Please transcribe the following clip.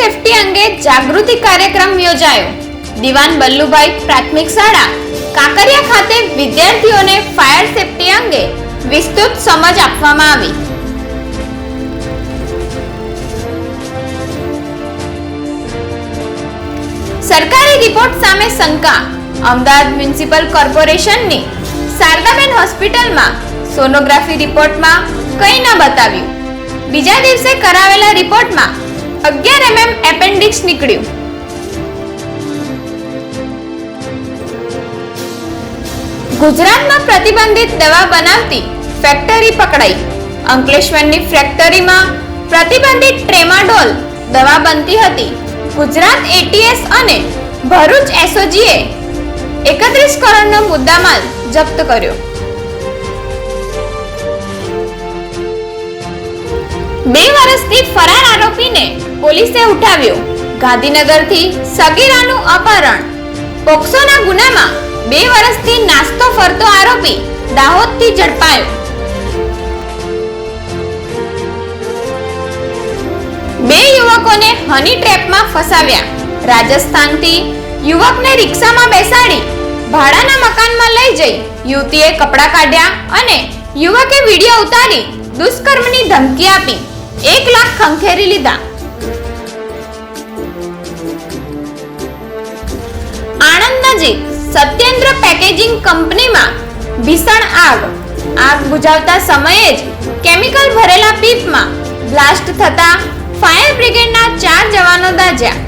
Safety અંગે જાગૃતિ કાર્યક્રમ યોજાયો. દિવાન બલ્લુભાઈ પ્રાથમિક શાળા કાકરિયા ખાતે વિદ્યાર્થીઓને ફાયર સેફટી અંગે વિસ્તૃત સમજ આપવામાં આવી. સરકારી રિપોર્ટ સામે શંકા. અમદાવાદ મ્યુનિસિપલ કોર્પોરેશનની શારદાબેન હોસ્પિટલમાં સોનોગ્રાફી રિપોર્ટમાં કંઈ ન બતાવ્યું. બીજા દિવસે કરાવેલા રિપોર્ટમાં 11 mm એપેન્ડિક્સ નીકળ્યું. ગુજરાતમાં પ્રતિબંધિત દવા બનાવતી ફેક્ટરી પકડાઈ. અંકલેશ્વરની ફેક્ટરીમાં પ્રતિબંધિત ટ્રેમાડોલ દવા બનતી હતી. ગુજરાત એટીએસ અને ભરૂચ એસઓજીએ 31 કરોડનો મુદ્દામાલ જપ્ત કર્યો. 2 વર્ષથી ફરાર આરોપીને પોલીસે ઉઠાવ્યો. ગાંધીનગરથી સગીરાનું અપહરણ. પોક્સોના ગુનામાં 2 વર્ષથી નાસ્તો ફરતો આરોપી દાહોદથી ઝડપાયો. 2 યુવકોને હની ટ્રેપમાં ફસાવ્યા. રાજસ્થાનથી યુવકને રિક્ષામાં બેસાડી ભાડાના મકાનમાં લઈ જઈ યુવતીએ કપડાં કાઢ્યા અને યુવકે વિડીયો ઉતારી દુષ્કર્મની ધમકી આપી 1 લાખ ખંખેરી લીધા. આણંદ નજીક સત્યેન્દ્ર પેકેજિંગ કંપનીમાં ભીષણ આગ. આગ બુઝાવતા સમયે જ કેમિકલ ભરેલા પીપમાં બ્લાસ્ટ થતા ફાયર બ્રિગેડના 4 જવાનો દાઝ્યા.